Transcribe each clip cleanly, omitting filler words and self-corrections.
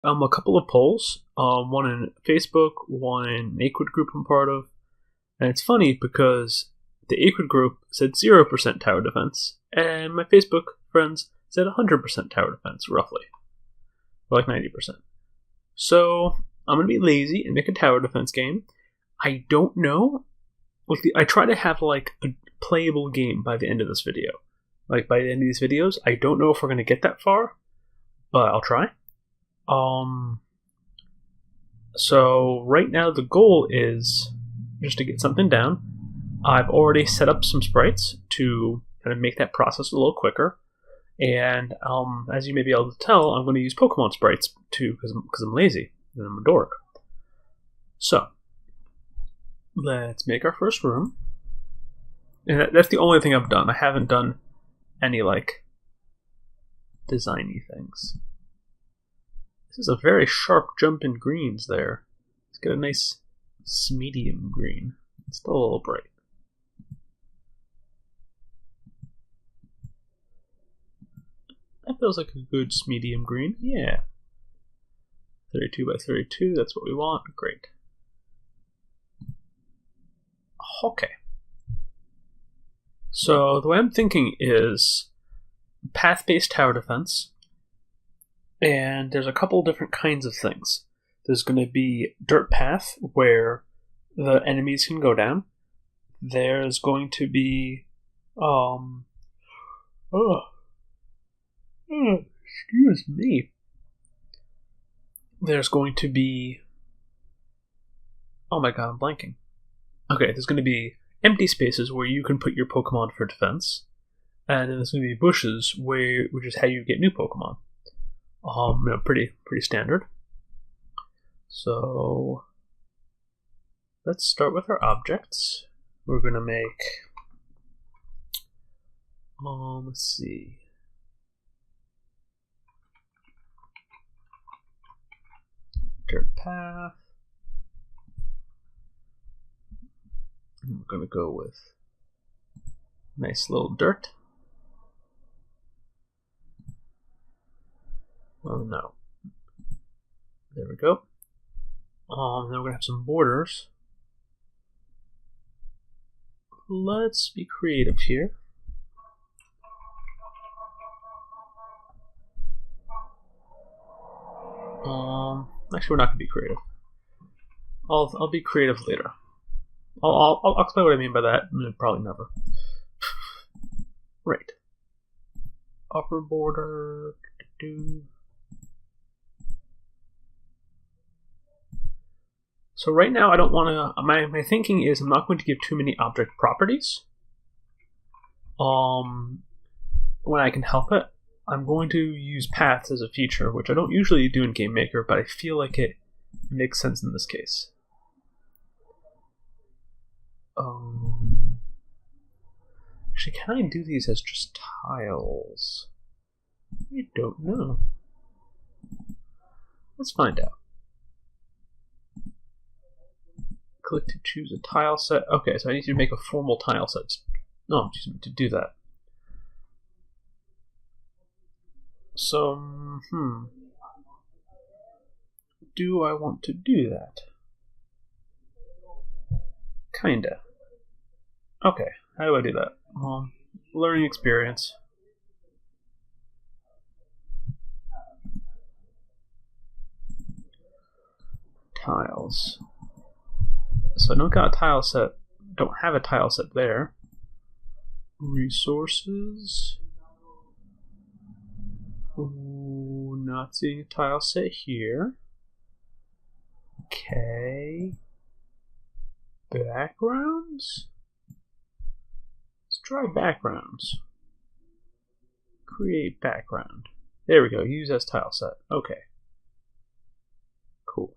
A couple of polls, one in Facebook, one in an Aquid group I'm part of, and it's funny because the Aquid group said 0% tower defense, and my Facebook friends said 100% tower defense, roughly, or like 90%. So I'm gonna be lazy and make a tower defense game. I don't know. I try to have like a playable game by the end of this video. Like by the end of these videos, I don't know if we're gonna get that far, but I'll try. Um, so right now the goal is just to get something down. I've already set up some sprites to kind of make that process a little quicker. And as you may be able to tell, I'm going to use Pokemon sprites too because I'm lazy and I'm a dork. So let's make our first room. And that's the only thing I've done. I haven't done any like designy things. This is a very sharp jump in greens there. Let's get a nice medium green. It's still a little bright. That feels like a good medium green. Yeah. 32 by 32, that's what we want. Great. Okay. So the way I'm thinking is path-based tower defense. And there's a couple different kinds of things. There's going to be dirt path where the enemies can go down. There's going to be excuse me. There's going to be oh my god, I'm blanking. Okay, there's going to be empty spaces where you can put your Pokemon for defense. And then there's going to be bushes which is how you get new Pokemon. Pretty standard. So let's start with our objects. We're gonna make let's see. Dirt path. And we're gonna go with nice little dirt. Oh no. There we go. Then we're gonna have some borders. Let's be creative here. Actually, we're not gonna be creative. I'll be creative later. I'll explain what I mean by that. Probably never. Right. Upper border. So right now I don't want to, my thinking is I'm not going to give too many object properties. When I can help it, I'm going to use paths as a feature, which I don't usually do in Game Maker, but I feel like it makes sense in this case. Actually, can I do these as just tiles? I don't know. Let's find out. Click to choose a tile set. Okay, so I need to make a formal tile set. No, to do that. So, do I want to do that? Kinda. Okay, how do I do that? Learning experience. Tiles. So I don't got a tile set. Don't have a tile set there. Resources. Ooh, not seeing a tile set here. Okay. Backgrounds? Let's try backgrounds. Create background. There we go. Use as tile set. Okay. Cool.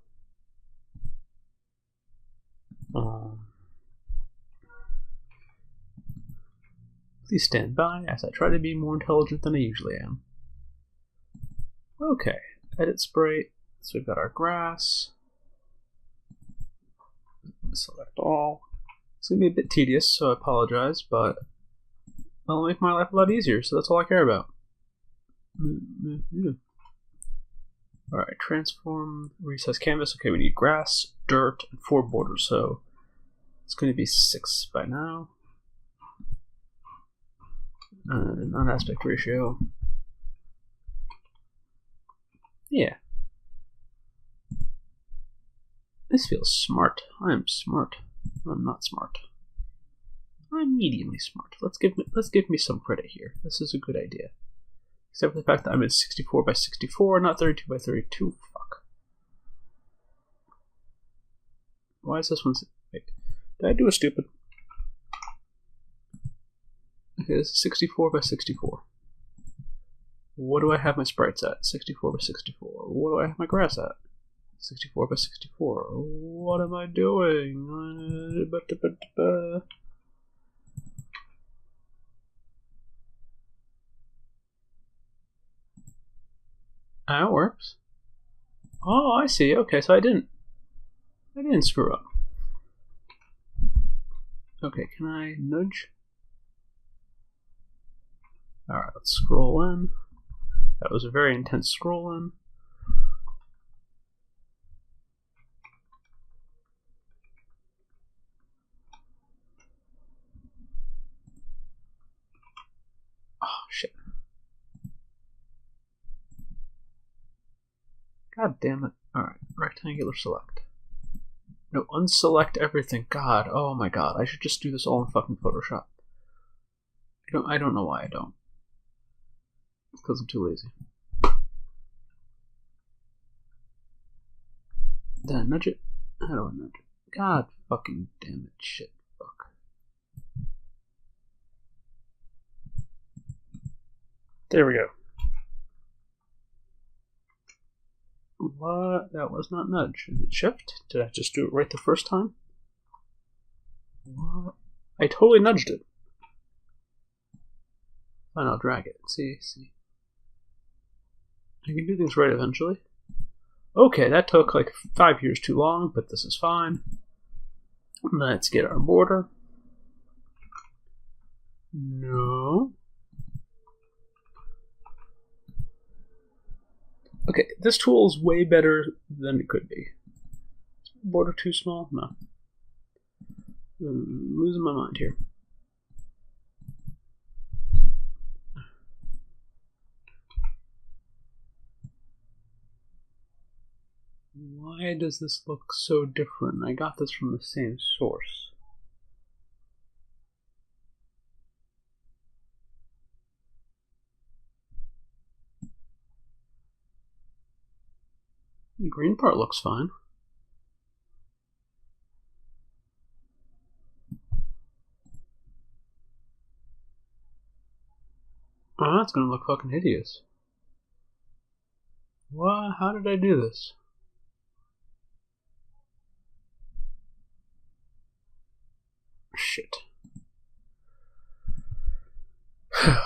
Please stand by as I try to be more intelligent than I usually am. Okay, edit sprite. So we've got our grass. Select all. It's going to be a bit tedious, so I apologize, but that'll make my life a lot easier, so that's all I care about. Alright, transform, resize canvas. Okay, we need grass, dirt, and 4 borders, so it's going to be 6 by now. Non-aspect ratio. Yeah. This feels smart. I'm smart. I'm not smart. I'm mediumly smart. Let's give me some credit here. This is a good idea. Except for the fact that I'm at 64 by 64, not 32 by 32. Fuck. Why is this one... Wait, did I do a stupid... Okay, this is 64 by 64. What do I have my sprites at? 64 by 64. What do I have my grass at? 64 by 64. What am I doing? Ah, it works. Oh, I see. Okay, so I didn't screw up. Okay, can I nudge? Alright, let's scroll in. That was a very intense scroll in. Oh, shit. God damn it. Alright, rectangular select. No, unselect everything. God, oh my god. I should just do this all in fucking Photoshop. I don't know why I don't. It's because I'm too lazy. Did I nudge it? How do I nudge it? God fucking damn it. Shit. Fuck. There we go. What? That was not nudge. Is it shift? Did I just do it right the first time? What? I totally nudged it. Fine, I'll drag it. See. I can do things right eventually. Okay, that took like 5 years too long, but this is fine. Let's get our border. No. Okay, this tool is way better than it could be. Border too small? No. I'm losing my mind here. Why does this look so different? I got this from the same source. The green part looks fine. Oh, that's gonna look fucking hideous. What? How did I do this? Shit. I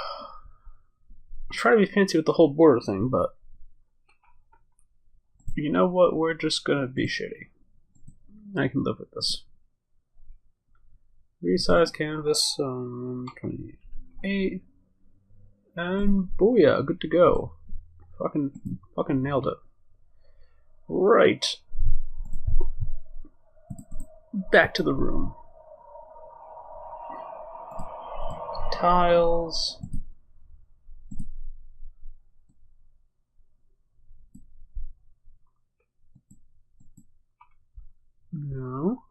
was trying to be fancy with the whole border thing, but you know what? We're just gonna be shitty. I can live with this. Resize canvas 28. And booyah, good to go. Fucking nailed it. Right. Back to the room. Tiles. No.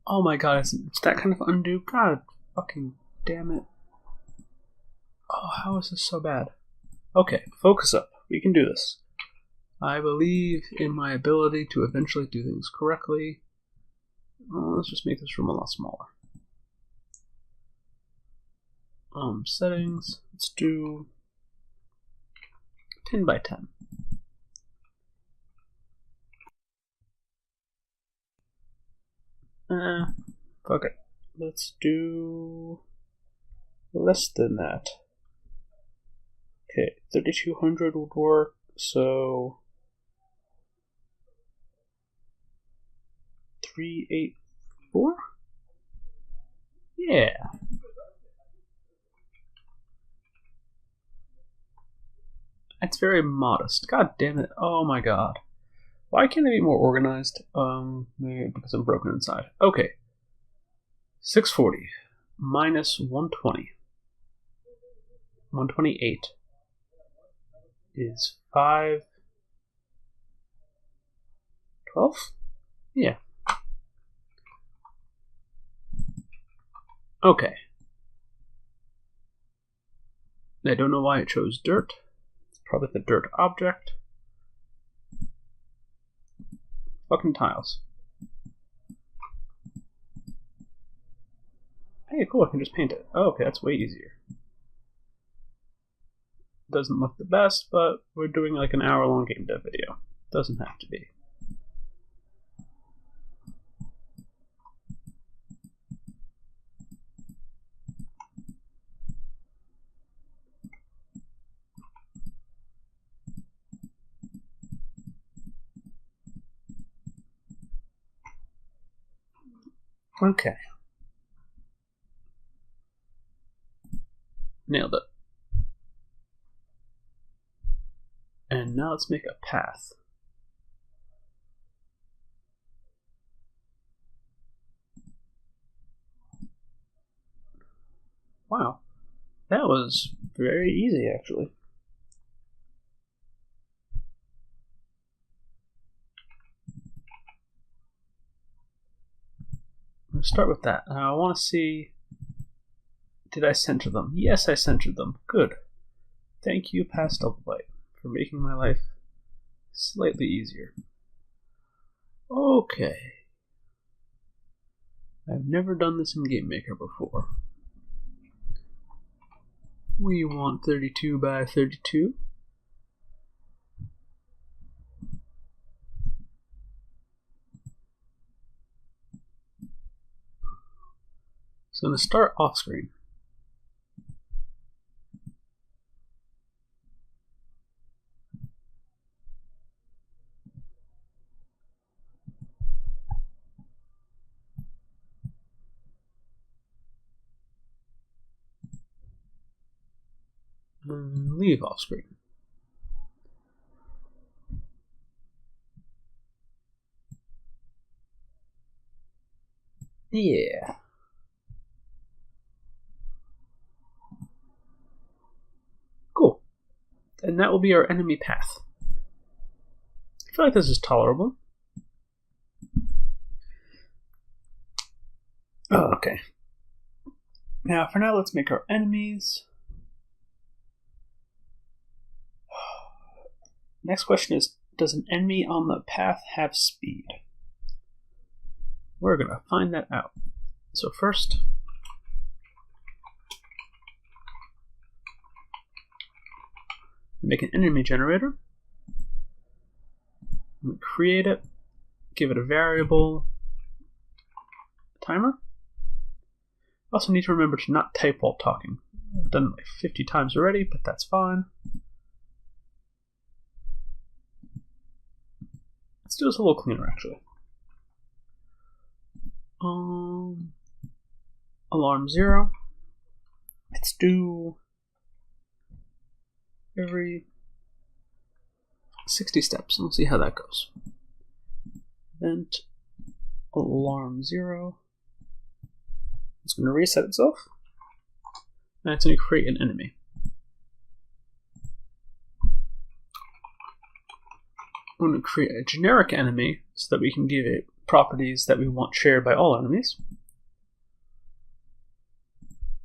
Oh my god, it's that kind of undo? God fucking damn it. Oh, how is this so bad? Okay, focus up. We can do this. I believe in my ability to eventually do things correctly. Let's just make this room a lot smaller. Settings. Let's do 10 by 10. Fuck it. Let's do less than that. Okay, 3200 would work, so 384? Yeah. It's very modest. God damn it. Oh my god. Why can't I be more organized? Maybe because I'm broken inside. Okay. 640 minus 120. 128 is 512? Yeah. Okay. I don't know why it chose dirt. It's probably the dirt object. Fucking tiles. Hey, cool, I can just paint it. Oh, okay, that's way easier. Doesn't look the best, but we're doing like an hour-long game dev video. Doesn't have to be. Okay. Nailed it. And now let's make a path. Wow. That was very easy, actually. Let's start with that. I want to see... Did I center them? Yes, I centered them. Good. Thank you, PastelBlight, for making my life slightly easier. Okay. I've never done this in GameMaker before. We want 32 by 32. So I'm going to start off screen. And leave off screen. Yeah. Cool. And that will be our enemy path. I feel like this is tolerable. Oh, okay. Now, for now, let's make our enemies. Next question is, does an enemy on the path have speed? We're going to find that out. So first, make an enemy generator. We create it, give it a variable timer. Also need to remember to not type while talking. I've done it like 50 times already, but that's fine. Let's do this a little cleaner, actually. Alarm 0. Let's do every 60 steps, and we'll see how that goes. Event alarm 0. It's going to reset itself, and it's going to create an enemy. I'm going to create a generic enemy so that we can give it properties that we want shared by all enemies.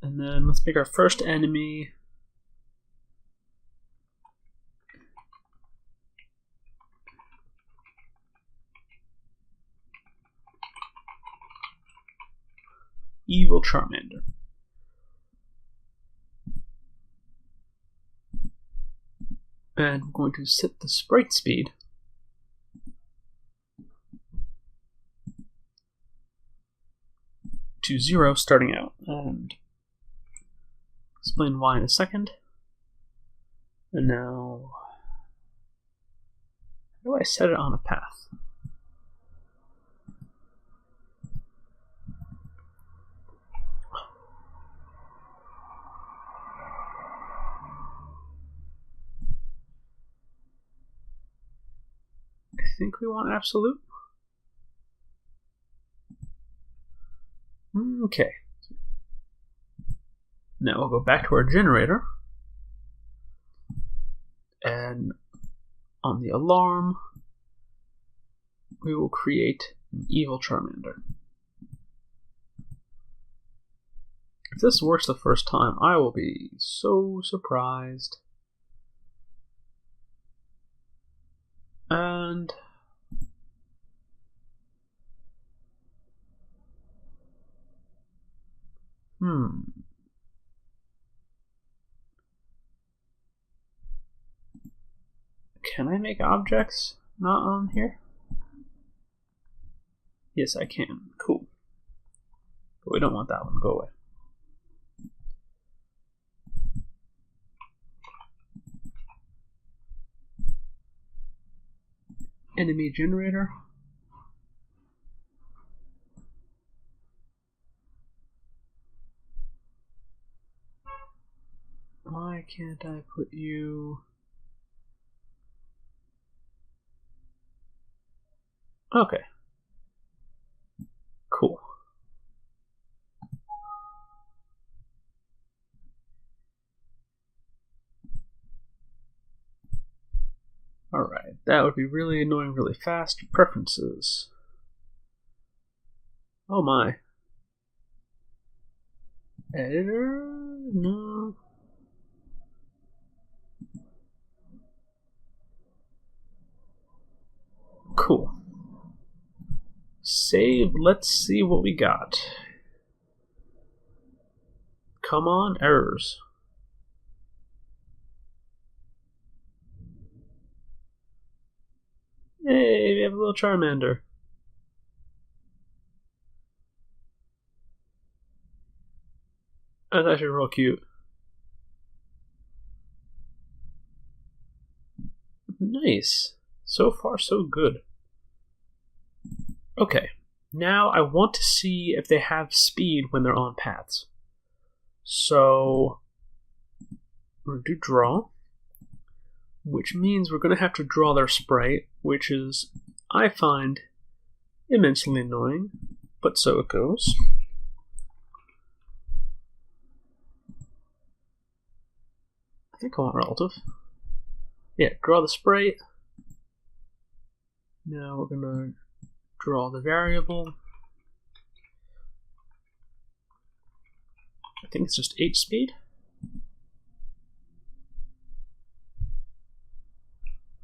And then let's make our first enemy Evil Charmander. And I'm going to set the sprite speed to 0 starting out, and explain why in a second. And now, how do I set it on a path? think we want absolute. Okay. Now we'll go back to our generator. And on the alarm, we will create an evil Charmander. If this works the first time, I will be so surprised. And can I make objects not on here? Yes, I can. Cool. But we don't want that one. Go away. Enemy generator. Why can't I put you... Okay. Cool. Alright, that would be really annoying really fast. Preferences. Oh my. Editor? No. Cool. Save, let's see what we got. Come on, errors. Hey, we have a little Charmander. That's actually real cute. Nice. So far, so good. Okay, now I want to see if they have speed when they're on paths. So, we're going to do draw, which means we're going to have to draw their sprite, which is, I find, immensely annoying, but so it goes. I think I want relative. Yeah, draw the sprite. Now we're going to draw the variable. I think it's just H speed.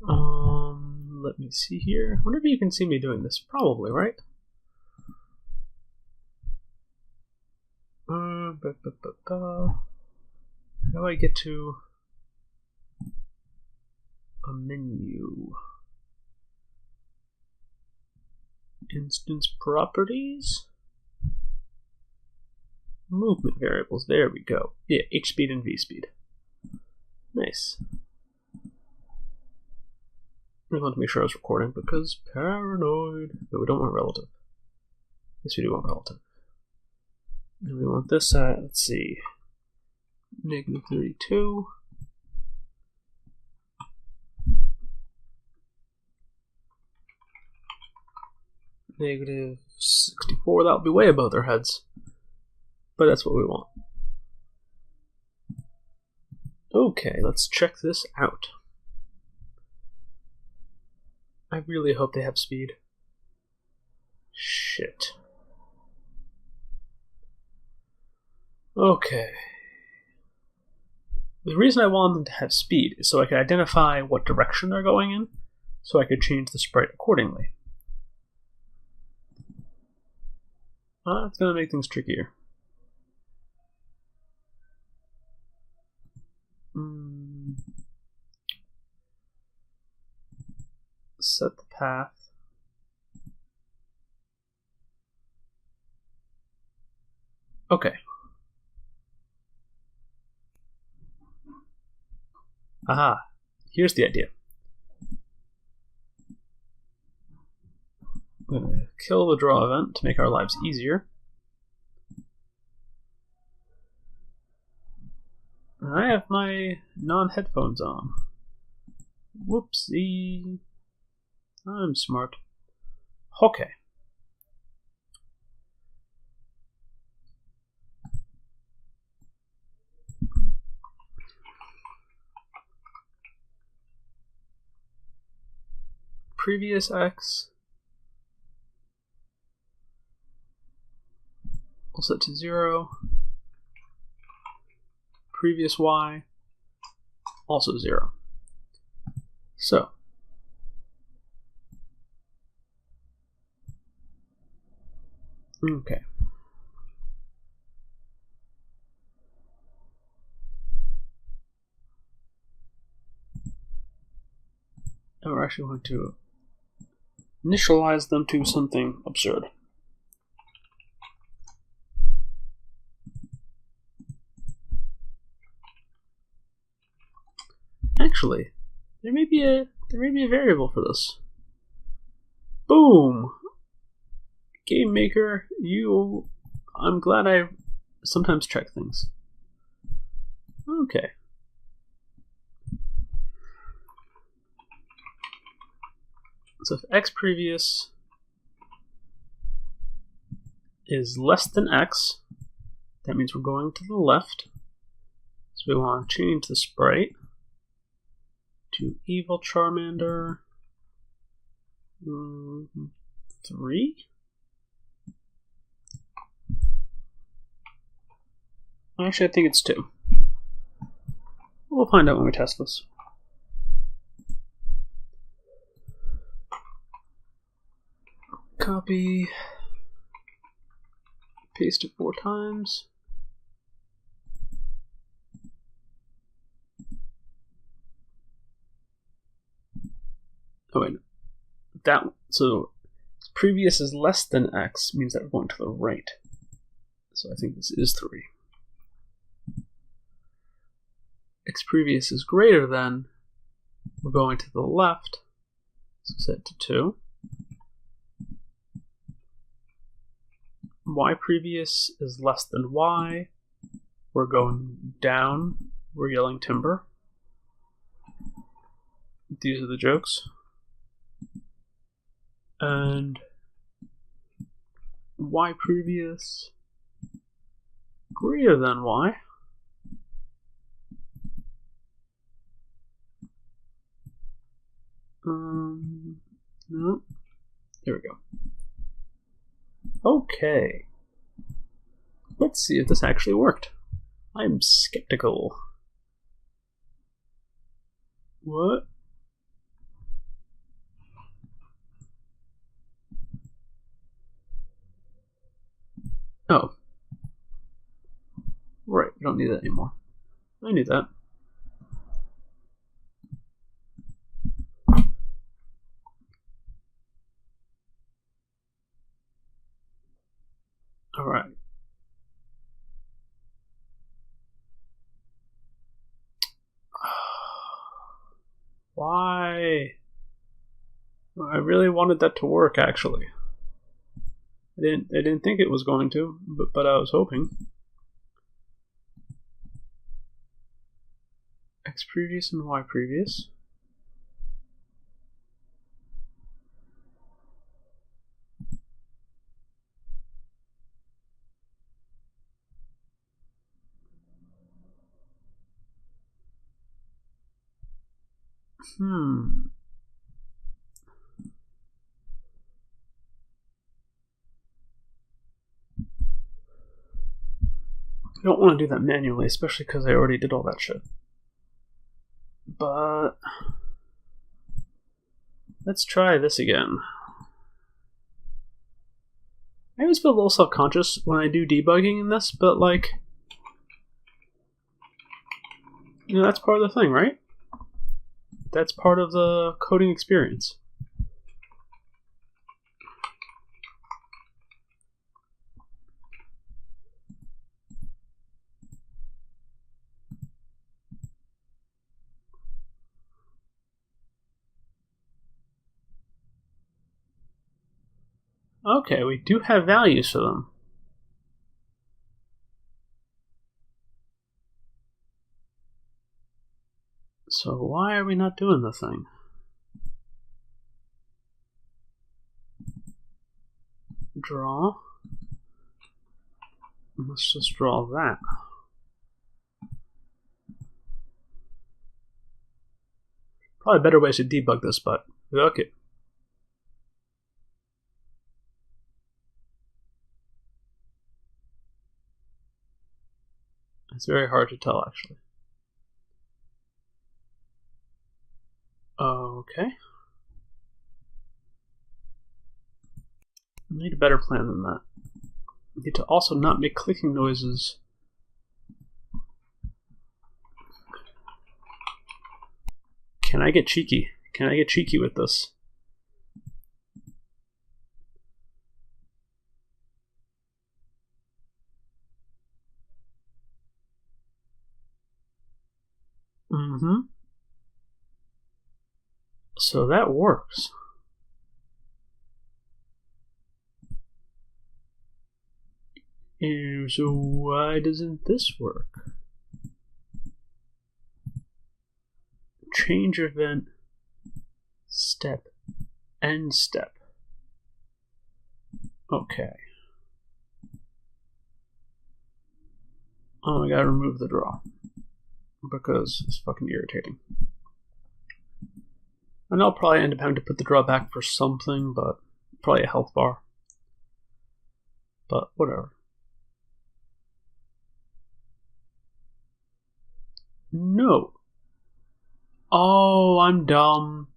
Let me see here. I wonder if you can see me doing this. Probably, right? How do I get to a menu? Instance properties? Movement variables. There we go. Yeah, H speed and V speed. Nice. I wanted to make sure I was recording because paranoid. No, we don't want relative. Yes, we do want relative. And we want this at, let's see, -32. -64. That would be way above their heads. But that's what we want. Okay, let's check this out. I really hope they have speed. Shit. Okay. The reason I want them to have speed is so I can identify what direction they're going in, so I could change the sprite accordingly. That's going to make things trickier. Set the path. Okay. Aha. Here's the idea. I'm going to kill the draw event to make our lives easier. I have my non-headphones on. Whoopsie. I'm smart. Okay. Previous x we'll set to 0. Previous y also 0. So okay. And we're actually going to initialize them to something absurd. Actually, there may be a variable for this. Boom! Game Maker, I'm glad I sometimes check things. Okay. So if x previous is less than x, that means we're going to the left. So we want to change the sprite to Evil Charmander 3. Actually, I think it's 2. We'll find out when we test this. Copy. Paste it 4 times. Oh wait, so previous is less than x means that we're going to the right. So I think this is 3. X previous is greater than, we're going to the left, so set to 2. Y previous is less than y, we're going down, we're yelling timber. These are the jokes. And y previous greater than y. No. There we go. Okay. Let's see if this actually worked. I'm skeptical. What? Oh. Right, we don't need that anymore. I knew that. Alright. Why? I really wanted that to work, actually. I didn't think it was going to, but I was hoping. X previous and Y previous. I don't want to do that manually, especially because I already did all that shit. But let's try this again. I always feel a little self-conscious when I do debugging in this, but like, you know, that's part of the thing, right? That's part of the coding experience. Okay, we do have values for them. So why are we not doing the thing? draw. Let's just draw that. Probably better ways to debug this, but okay. It's very hard to tell, actually. Okay. I need a better plan than that. I need to also not make clicking noises. Can I get cheeky? Can I get cheeky with this? So that works. So why doesn't this work? Change event, step, end step. Okay. Oh, I gotta remove the draw because it's fucking irritating. And I'll probably end up having to put the draw back for something, but probably a health bar. But whatever. No. Oh, I'm dumb.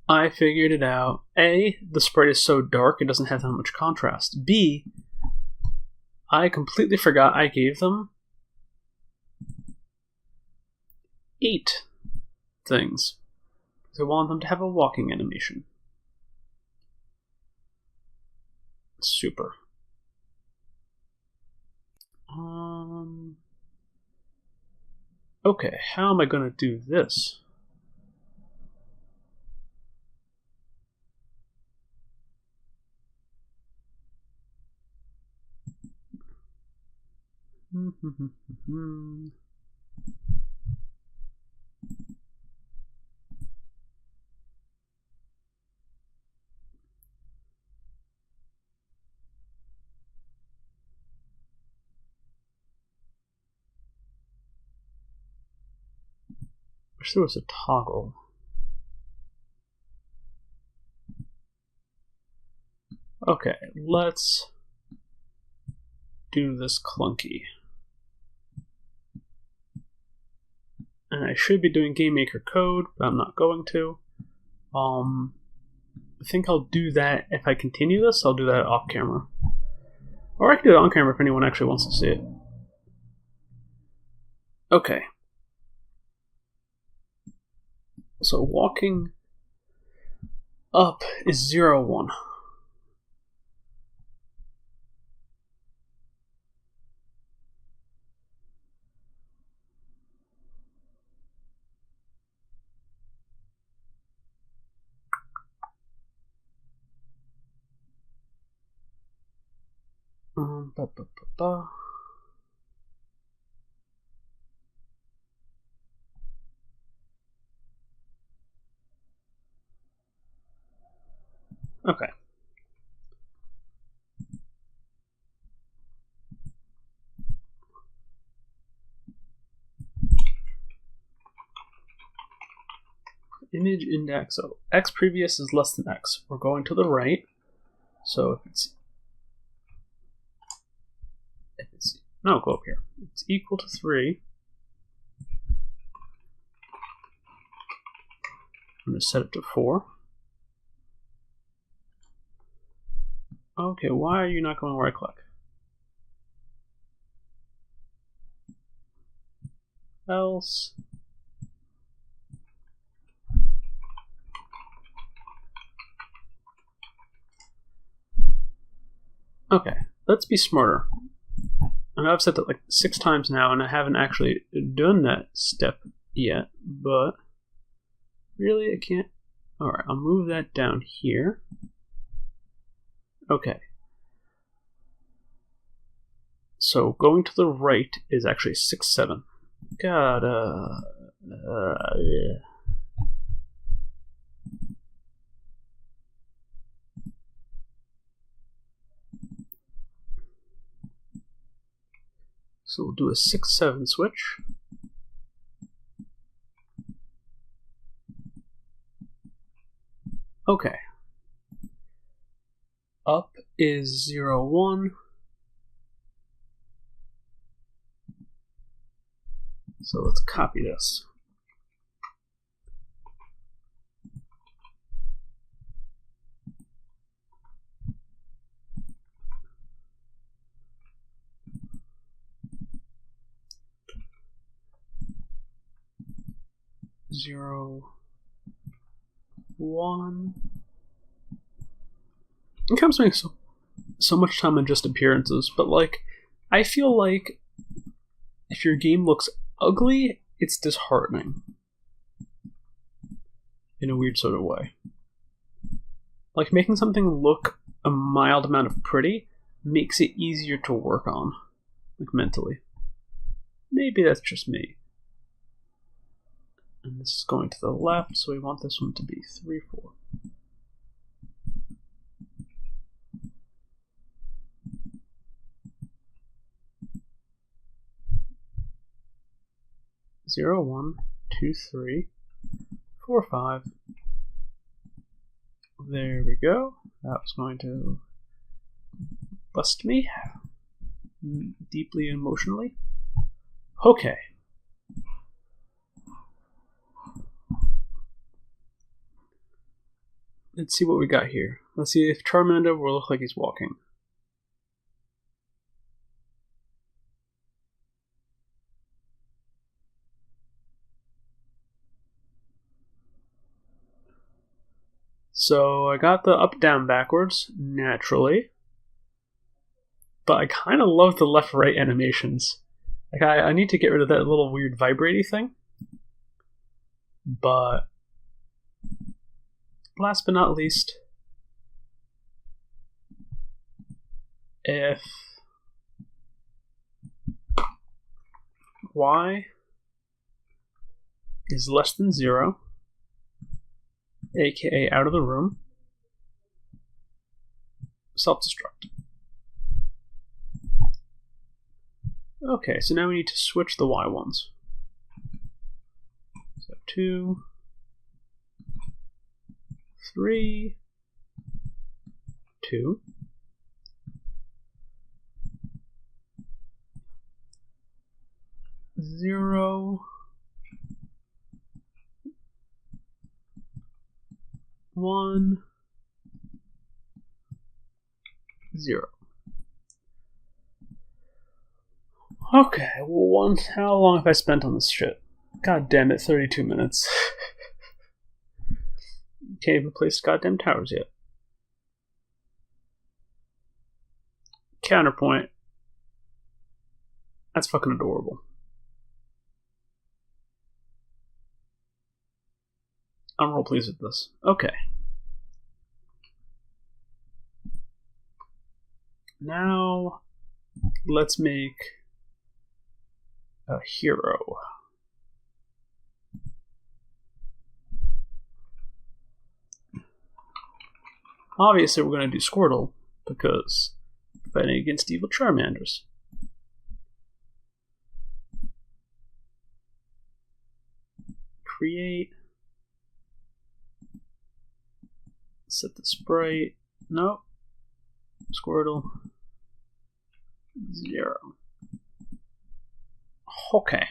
I figured it out. A, the sprite is so dark it doesn't have that much contrast. B, I completely forgot I gave them 8 things. I want them to have a walking animation. Super. Okay, how am I going to do this? Wish there was a toggle. Okay, let's do this clunky. And I should be doing GameMaker code, but I'm not going to. I think I'll do that if I continue this. I'll do that off camera, or I can do it on camera if anyone actually wants to see it. Okay. So walking up is 0, 1. Okay. Image index. So x previous is less than x. We're going to the right. So if it's no, go up here. It's equal to 3. I'm going to set it to 4. Okay, why are you not going right click? Else. Okay, let's be smarter. And I've said that like 6 times now, and I haven't actually done that step yet, but really I can't. Alright, I'll move that down here. Okay. So going to the right is actually 6, 7. God, yeah. So we'll do a 6-7 switch. Okay. Up is 0, 1. So let's copy this. Zero, 1. It comes to me so much time on just appearances, but like, I feel like if your game looks ugly, it's disheartening. In a weird sort of way. Like, making something look a mild amount of pretty makes it easier to work on, like, mentally. Maybe that's just me. And this is going to the left, so we want this one to be 3, 4. Zero, 1, 2, 3, 4, 5. There we go. That was going to bust me deeply emotionally. Okay. Let's see what we got here. Let's see if Charmander will look like he's walking. So I got the up, down, backwards, naturally. But I kind of love the left, right animations. Like, I need to get rid of that little weird vibrating thing. But last but not least, if y is less than 0, aka out of the room, self-destruct. Okay, so now we need to switch the y ones. So 2, 3, 2. Zero, 1, 0. Okay, well, how long have I spent on this shit? God damn it, 32 minutes. Can't even place goddamn towers yet. Counterpoint. That's fucking adorable. I'm real pleased with this. Okay. Now, let's make a hero. Obviously, we're going to do Squirtle, because fighting against evil Charmanders. Create. Set the sprite. Nope. Squirtle. 0. Okay.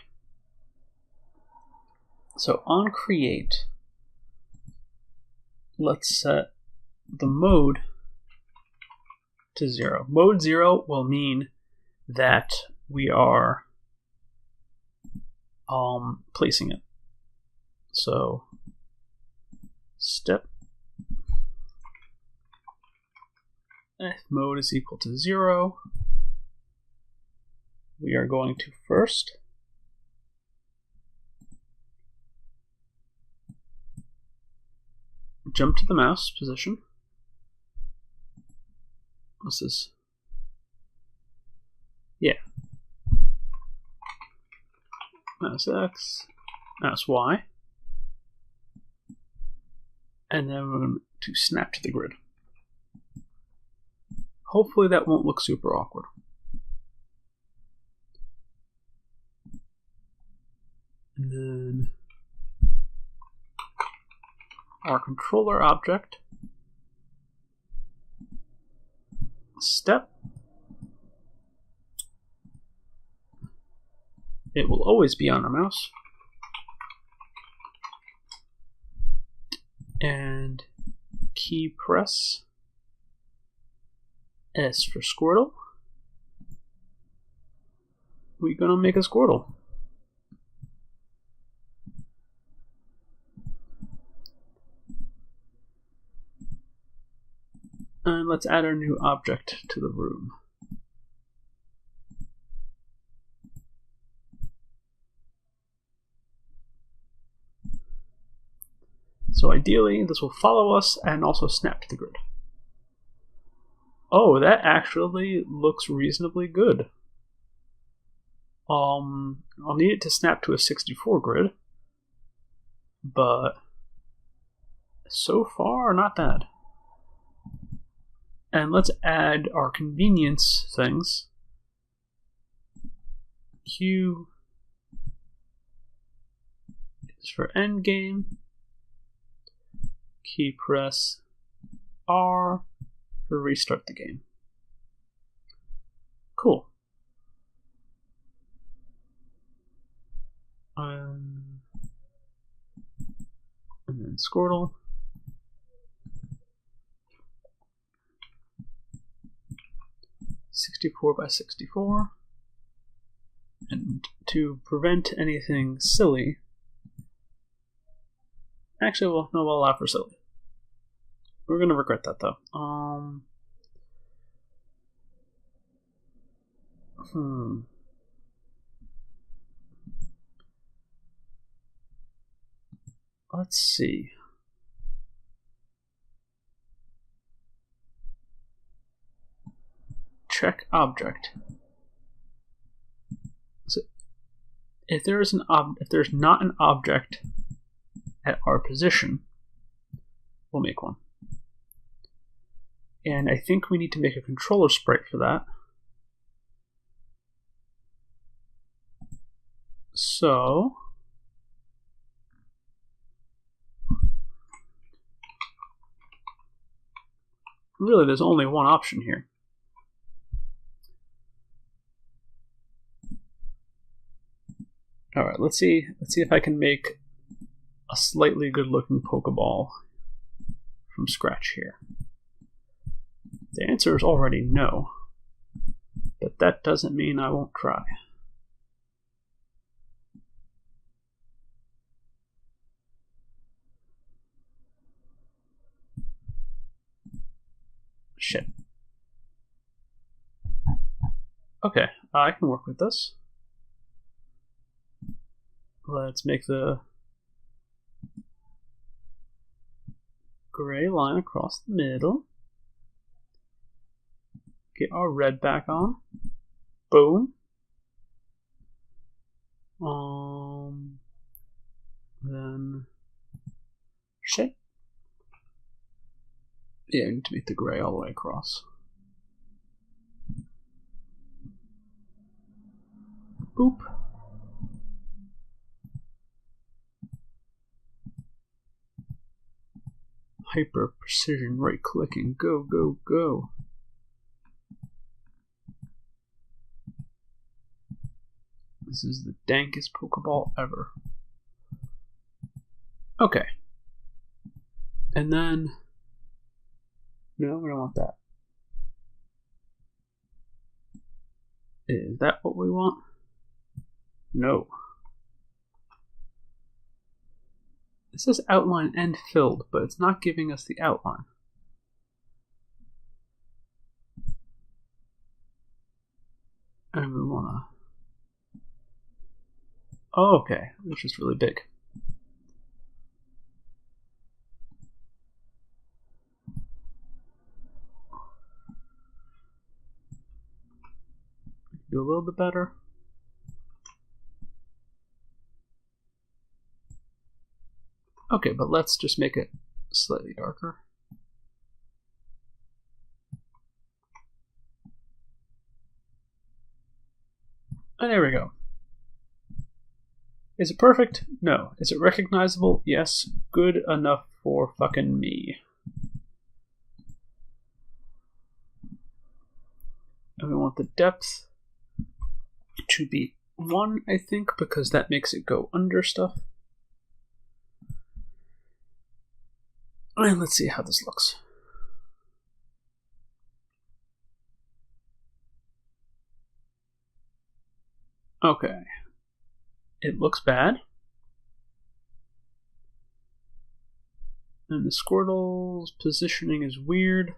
So on create, let's set the mode to 0. Mode 0 will mean that we are placing it. So step if mode is equal to 0, we are going to first jump to the mouse position. What's this? Yeah. Mouse X, mouse Y. And then we're going to snap to the grid. Hopefully that won't look super awkward. And then our controller object, step. It will always be on our mouse. And key press, S for Squirtle. We're gonna make a Squirtle. And let's add our new object to the room. So ideally, this will follow us and also snap to the grid. Oh, that actually looks reasonably good. I'll need it to snap to a 64 grid, but so far, not bad. And let's add our convenience things. Q is for endgame. Key press R for restart the game. Cool. And then Squirtle. (64×64). And to prevent anything silly, actually, well, no, we'll allow for silly. We're gonna regret that though. Let's see. Check object. So if there's not an object at our position, we'll make one. And I think we need to make a controller sprite for that. So really there's only one option here. Alright, let's see if I can make a slightly good looking Pokeball from scratch here. The answer is already no, but that doesn't mean I won't try. Shit. Okay, I can work with this. Let's make the gray line across the middle. Get our red back on. Boom. Then shit. Yeah, I need to make the gray all the way across. Boop. Hyper precision right clicking. Go, go, go. This is the dankest Pokeball ever. Okay. And then... no, we don't want that. Is that what we want? No. It says outline and filled, but it's not giving us the outline. And we wanna... oh, okay. It's just really big. Do a little bit better. Okay, but let's just make it slightly darker. And there we go. Is it perfect? No. Is it recognizable? Yes. Good enough for fucking me. And we want the depth to be 1, I think, because that makes it go under stuff. And let's see how this looks. Okay. It looks bad. And the Squirtle's positioning is weird.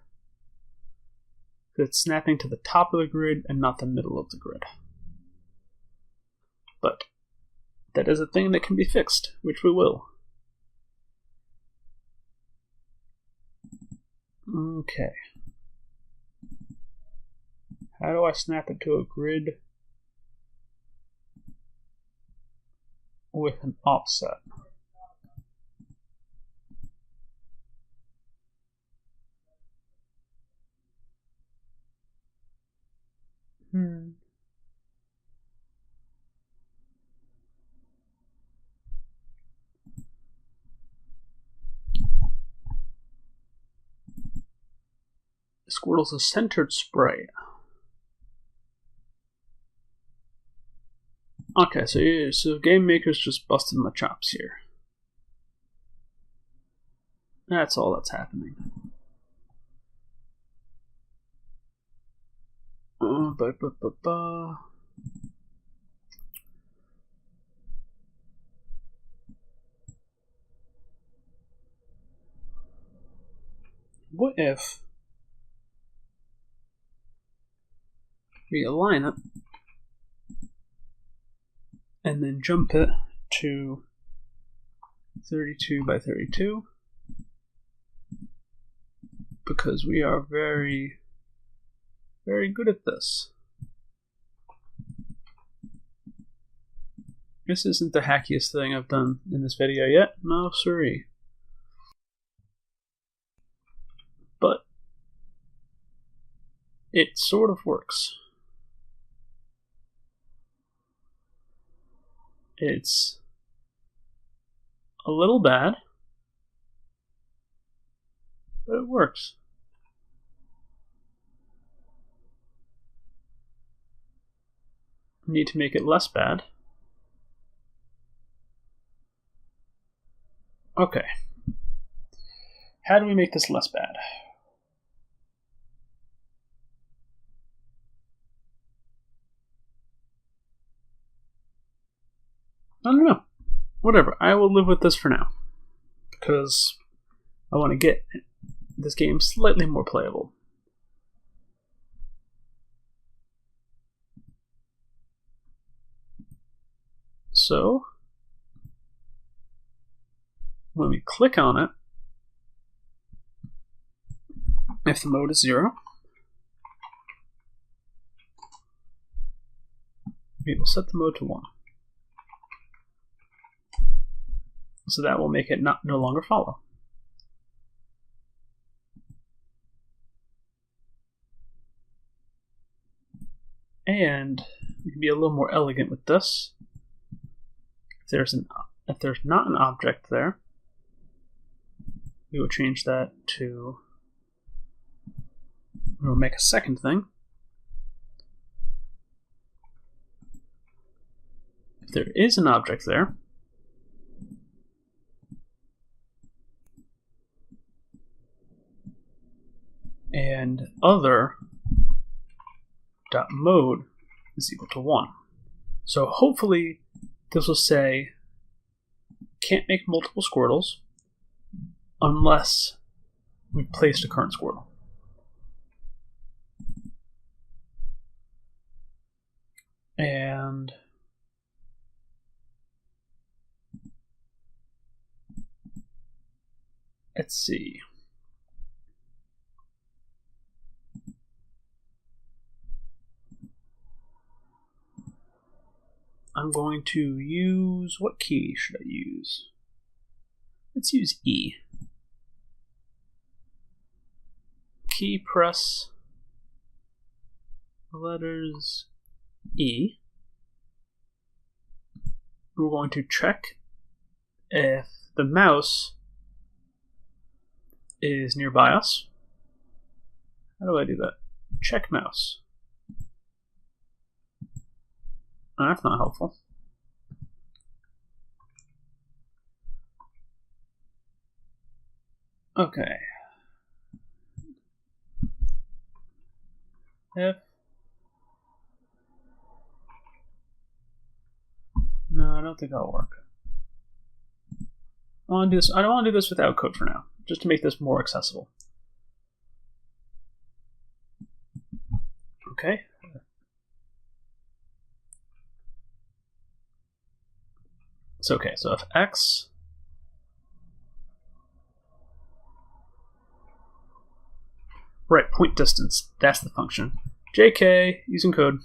It's snapping to the top of the grid and not the middle of the grid. But that is a thing that can be fixed, which we will. Okay. How do I snap it to a grid with an offset? Squirtle's a centered spray. Okay, so Game Maker's just busted my chops here. That's all that's happening. What if we align it and then jump it to 32 by 32, because we are very, very good at this. This isn't the hackiest thing I've done in this video yet, no siree. But it sort of works. It's a little bad, but it works. Need to make it less bad. Okay. How do we make this less bad? I don't know. Whatever. I will live with this for now, because I want to get this game slightly more playable. So, when we click on it, if the mode is 0, we will set the mode to 1. So that will make it no longer follow. And you can be a little more elegant with this. If there's not an object there, we will change that to, we'll make a second thing. If there is an object there, and other dot mode is equal to 1. So hopefully this will say can't make multiple Squirtles unless we've placed a current Squirtle. And let's see. I'm going to use, what key should I use? Let's use E. Key press letters E. we're going to check if the mouse is nearby us. How do I do that? Check mouse. Oh, that's not helpful. Okay. If no, I don't think that'll work. I want to do this. I don't want to do this without code for now, just to make this more accessible. Okay. It's okay. So if x right point distance, that's the function. JK using code.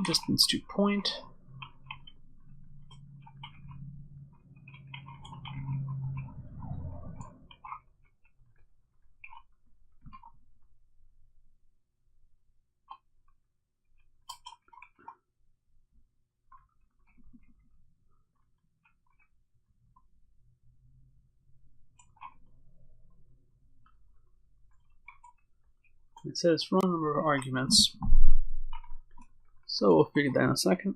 Distance to point. It says run number of arguments. So we'll figure that in a second.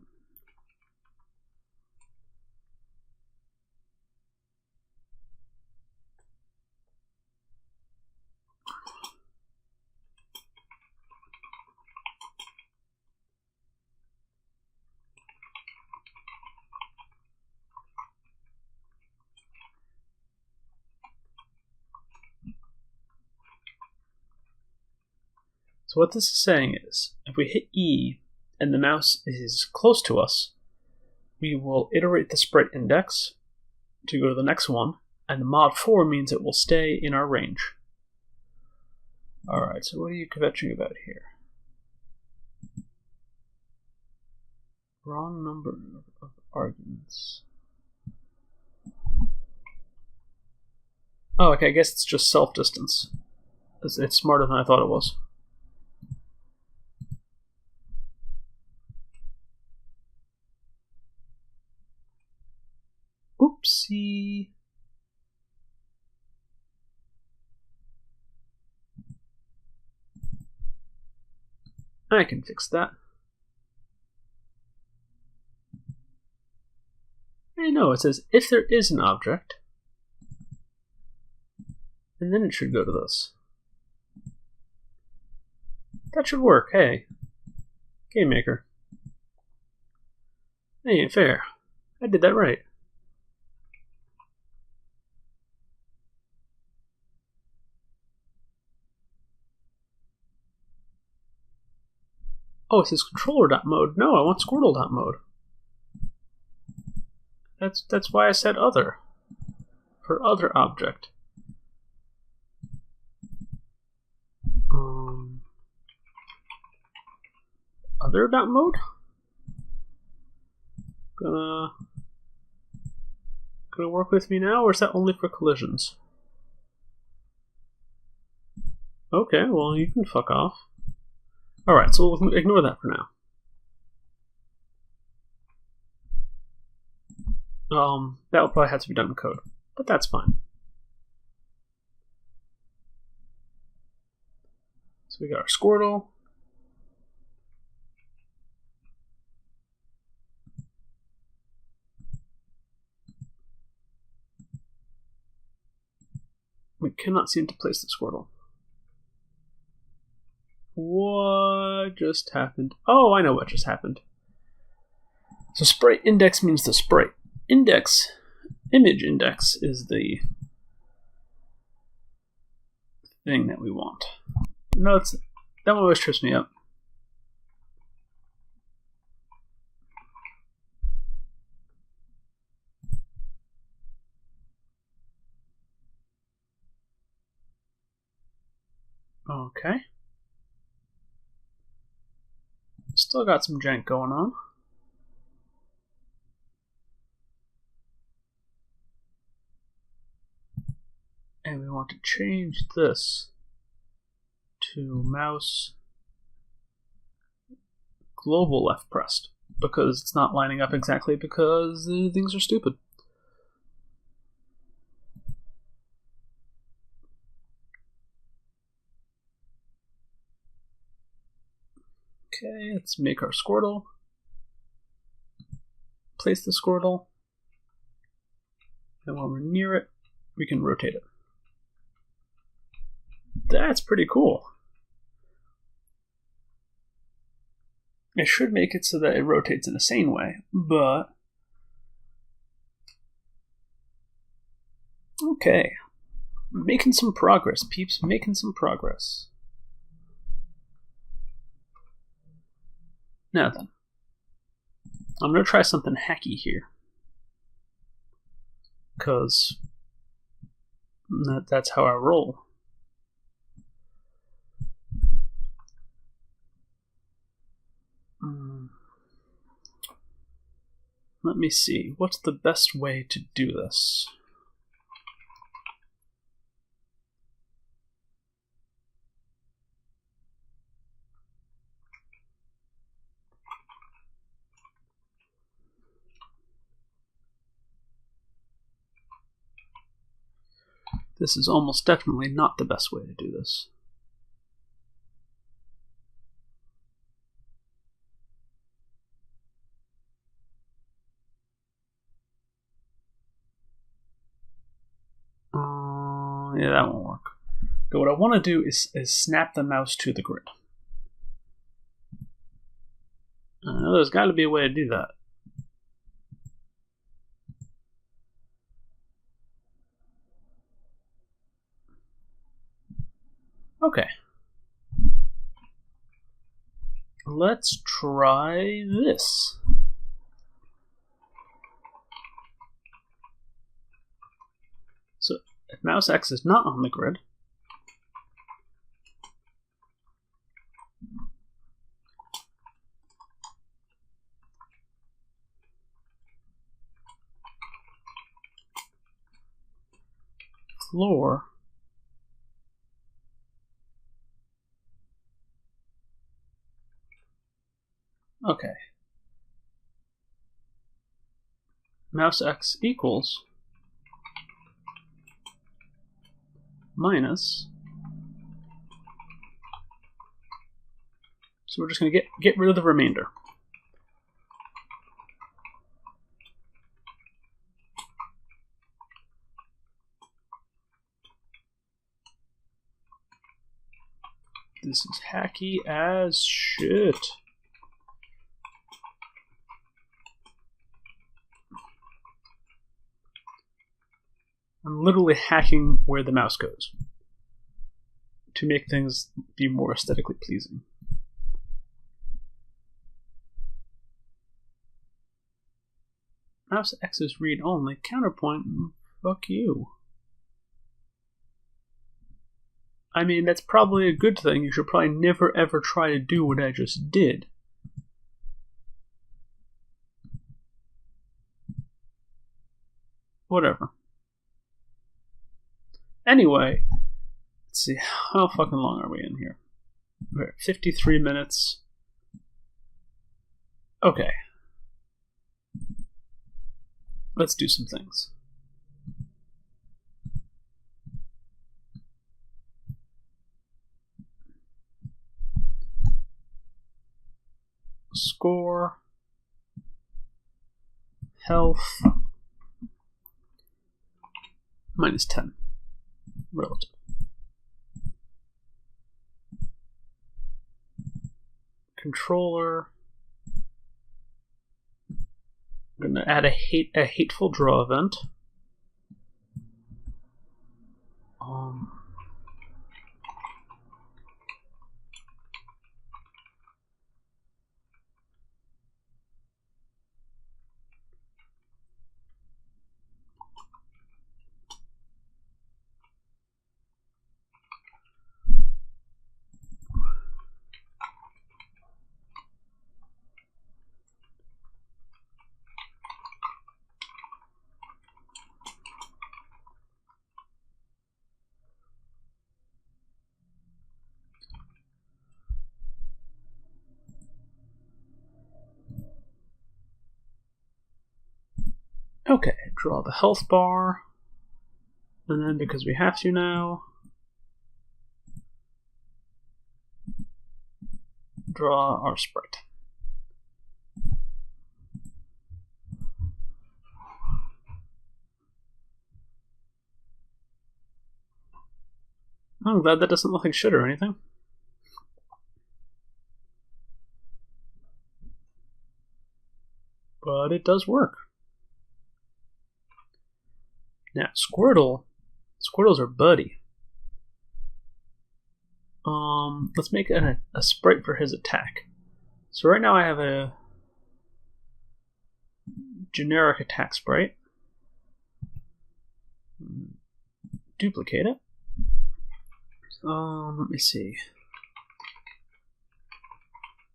So what this is saying is, if we hit E and the mouse is close to us, we will iterate the sprite index to go to the next one, and the mod 4 means it will stay in our range. Alright, so what are you kvetching about here? Wrong number of arguments. Oh, okay, I guess it's just self-distance. It's smarter than I thought it was. Oopsie. I can fix that. I know, it says if there is an object, and then it should go to this. That should work, hey. Game Maker. That ain't fair. I did that right. Oh, it says controller.mode. No, I want Squirtle.mode. That's why I said other. For other object. Other.mode? Gonna work with me now, or is that only for collisions? Okay, well, you can fuck off. Alright, so we'll ignore that for now. That will probably have to be done in code, but that's fine. So we got our Squirtle. We cannot seem to place the Squirtle. What just happened? Oh, I know what just happened. So sprite index means the sprite. Index, image index is the thing that we want. No, that one always trips me up. Okay. Still got some jank going on. And we want to change this to mouse global left pressed because it's not lining up exactly because things are stupid. Okay, let's make our Squirtle. Place the Squirtle. And when we're near it, we can rotate it. That's pretty cool. It should make it so that it rotates in a sane way, but... Okay. Making some progress, peeps. Making some progress. Now then. I'm going to try something hacky here. Because that's how I roll. Let me see. What's the best way to do this? This is almost definitely not the best way to do this. Yeah, that won't work. But what I want to do is snap the mouse to the grid. There's got to be a way to do that. Okay. Let's try this. So if mouse X is not on the grid, floor okay. Mouse X equals minus. So we're just going to get rid of the remainder. This is hacky as shit. I'm literally hacking where the mouse goes to make things be more aesthetically pleasing. Mouse X is read only. Counterpoint, fuck you. I mean, that's probably a good thing. You should probably never ever try to do what I just did. Whatever. Anyway, let's see. How fucking long are we in here? We're at 53 minutes. Okay. Let's do some things. Score. Health. Minus 10. Relative. Controller. I'm going to add a hateful draw event. Okay, draw the health bar. And then because we have to now, draw our sprite. I'm glad that doesn't look like shit or anything. But it does work. Now, Squirtle's our buddy. Let's make a sprite for his attack. So right now I have a generic attack sprite. Duplicate it. Let me see.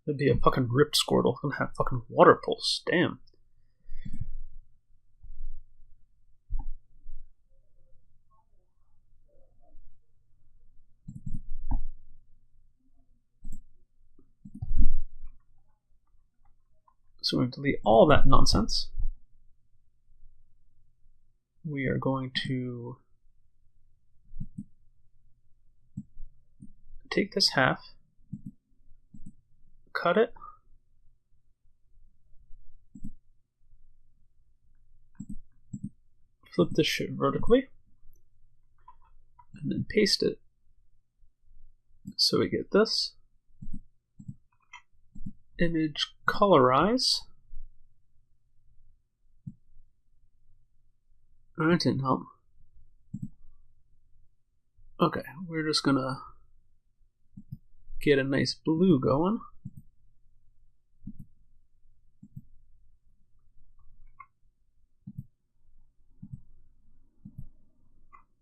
It'd be a fucking ripped Squirtle. Gonna have fucking water pulse. Damn. So we're going to delete all that nonsense. We are going to take this half, cut it, flip this shit vertically, and then paste it. So we get this. Image colorize. That didn't help. Okay, we're just gonna get a nice blue going.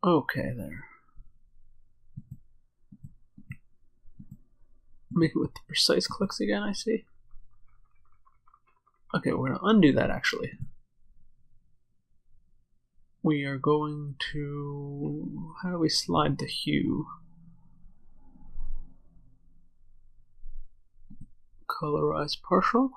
Okay, there. Make it with the precise clicks again, I see. Okay, we're going to undo that actually. We are going to... How do we slide the hue? Colorize partial.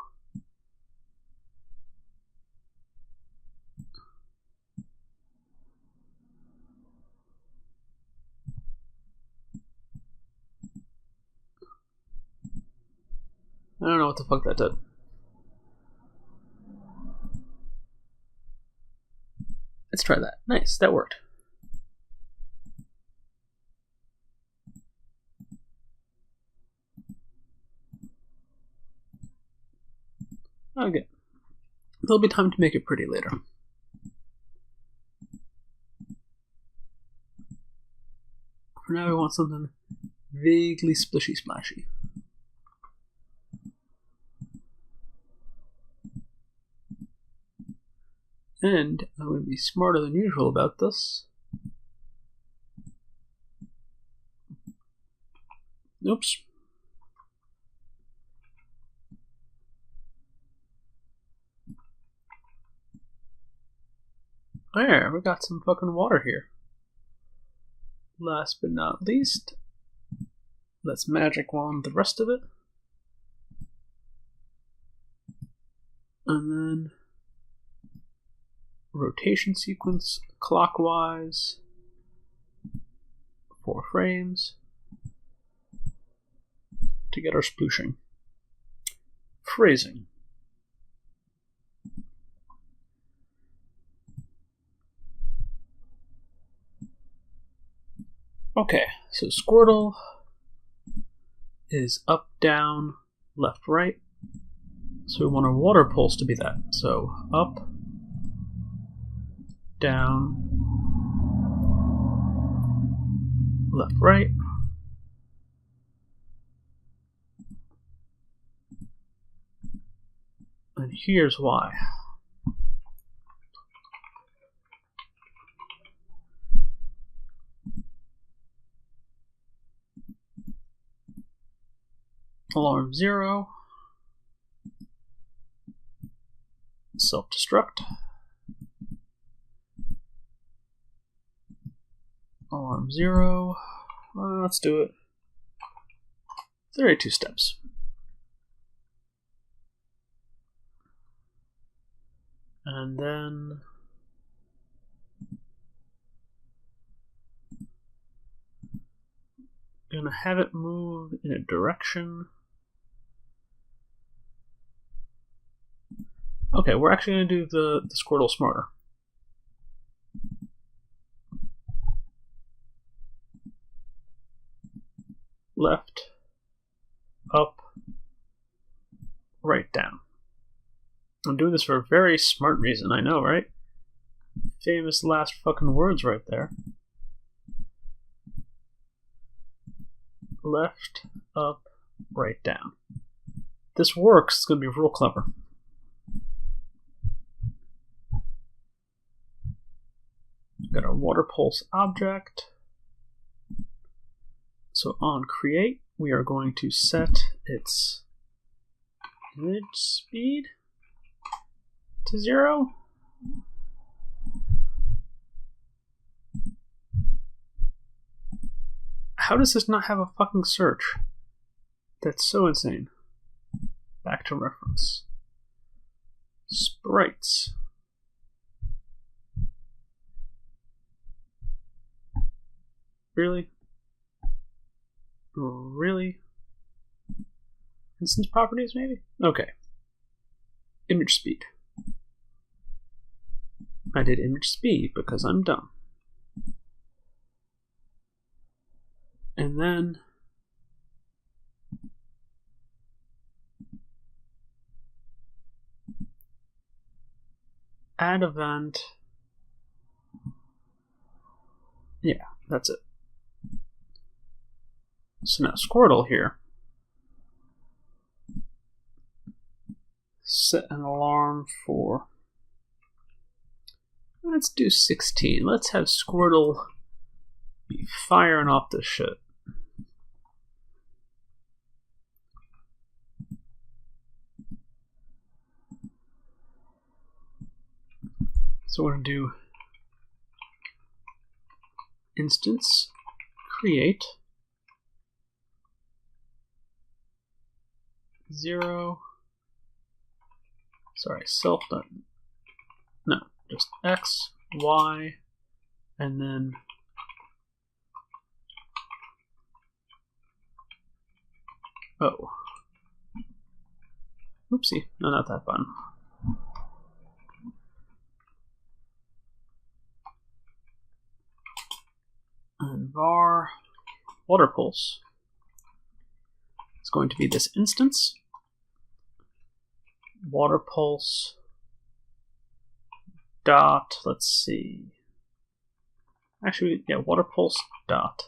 I don't know what the fuck that did. Let's try that. Nice, that worked. Okay. There'll be time to make it pretty later. For now we want something vaguely splishy splashy. And I'm going to be smarter than usual about this. Oops. There, we got some fucking water here. Last but not least, let's magic wand the rest of it. And then rotation sequence clockwise, 4 frames to get our splooshing. Phrasing. Okay, so Squirtle is up, down, left, right. So we want our water pulse to be that. So up, down, left, right. And here's why. Alarm 0. Self-destruct. Alarm 0. Let's do it. 32 steps. And then I'm going to have it move in a direction. Okay, we're actually going to do the Squirtle smarter. Left, up, right, down. I'm doing this for a very smart reason, I know, right? Famous last fucking words right there. Left, up, right, down. This works, it's going to be real clever. Got our water pulse object. So on create, we are going to set its image speed to 0. How does this not have a fucking search? That's so insane. Back to reference. Sprites. Really? Really? Instance properties, maybe? Okay. Image speed. I did image speed because I'm dumb. And then add event. Yeah, that's it. So now Squirtle here. Set an alarm for, let's do 16. Let's have Squirtle be firing off this shit. So we're going to do instance create 0. Sorry, self dot. No, just x, y, and then oh. Oopsie, no, not that button. And var water pulse is going to be this instance. Water pulse dot, let's see. Actually, yeah, water pulse dot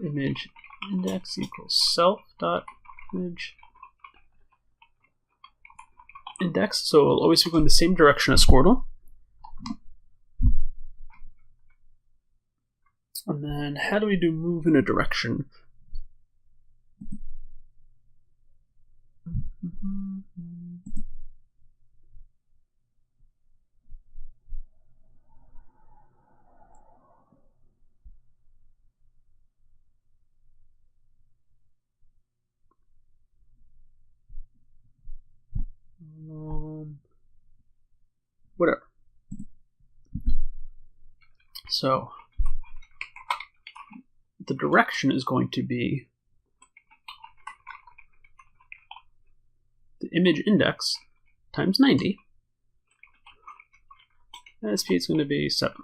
image index equals self dot image index. So it'll always be going the same direction as Squirtle. And then how do we do move in a direction? Whatever. So the direction is going to be the image index times 90. And the speed is going to be 7.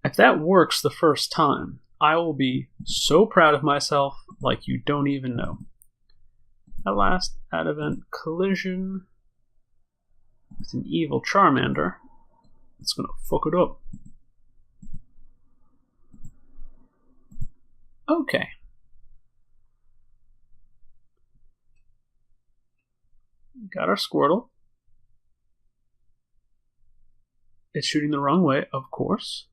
If that works the first time, I will be so proud of myself like you don't even know. At last, add event collision with an evil Charmander. It's going to fuck it up. Okay. Got our Squirtle. It's shooting the wrong way, of course.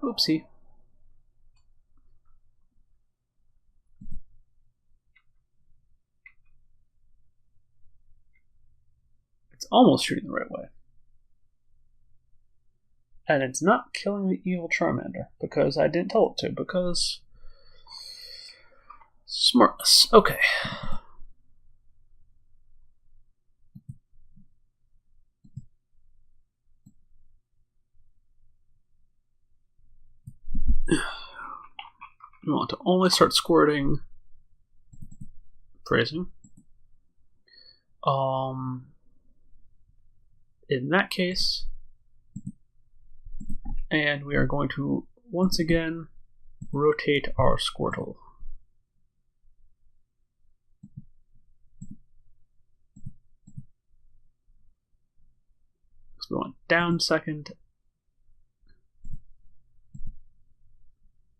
Oopsie. It's almost shooting the right way. And it's not killing the evil Charmander, because I didn't tell it to, because smartness. Okay. only start squirting phrasing. In that case, and we are going to once again rotate our Squirtle. So we want down second.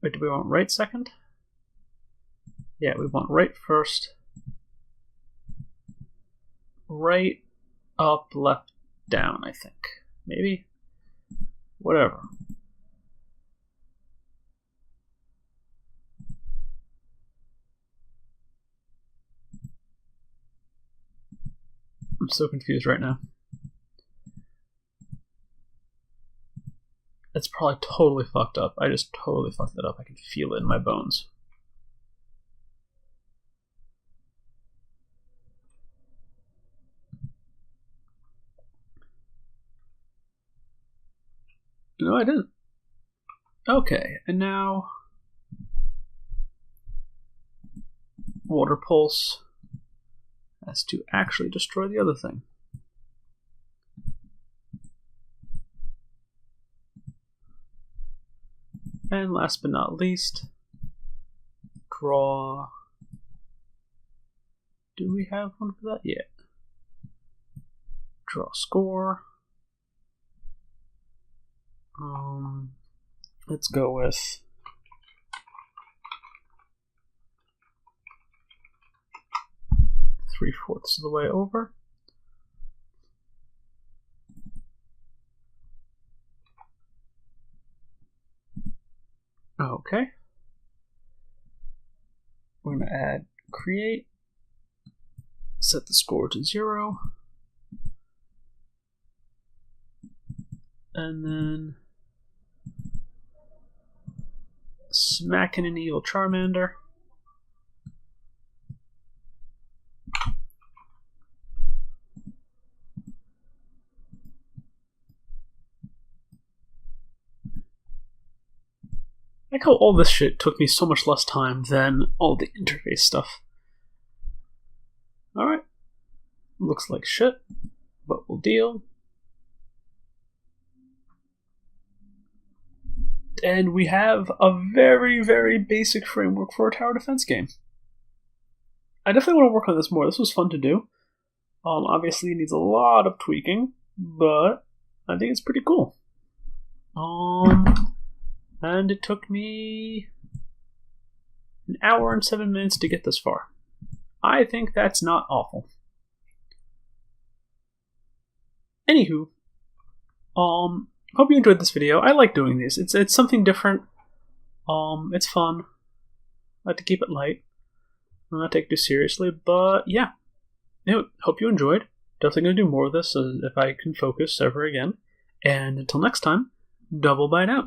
Wait, do we want right second? Yeah, we want right first. Right, up, left, down, I think. Maybe? Whatever. I'm so confused right now. It's probably totally fucked up. I just totally fucked it up. I can feel it in my bones. No, I didn't. Okay, and now Water Pulse has to actually destroy the other thing. And last but not least, draw. Do we have one for that yet? Draw score. Let's go with three-fourths of the way over. Okay. We're going to add create, set the score to 0, and then smacking an evil Charmander. I like how all this shit took me so much less time than all the interface stuff. Alright. Looks like shit, but we'll deal. And we have a very, very basic framework for a tower defense game. I definitely want to work on this more. This was fun to do. Obviously it needs a lot of tweaking, but I think it's pretty cool. And it took me an hour and 7 minutes to get this far. I think that's not awful. Anywho, hope you enjoyed this video. I like doing these. It's something different. It's fun. I like to keep it light. I'm not take it too seriously, but yeah. Anyway, hope you enjoyed. Definitely gonna do more of this if I can focus ever again. And until next time, Double Bite out.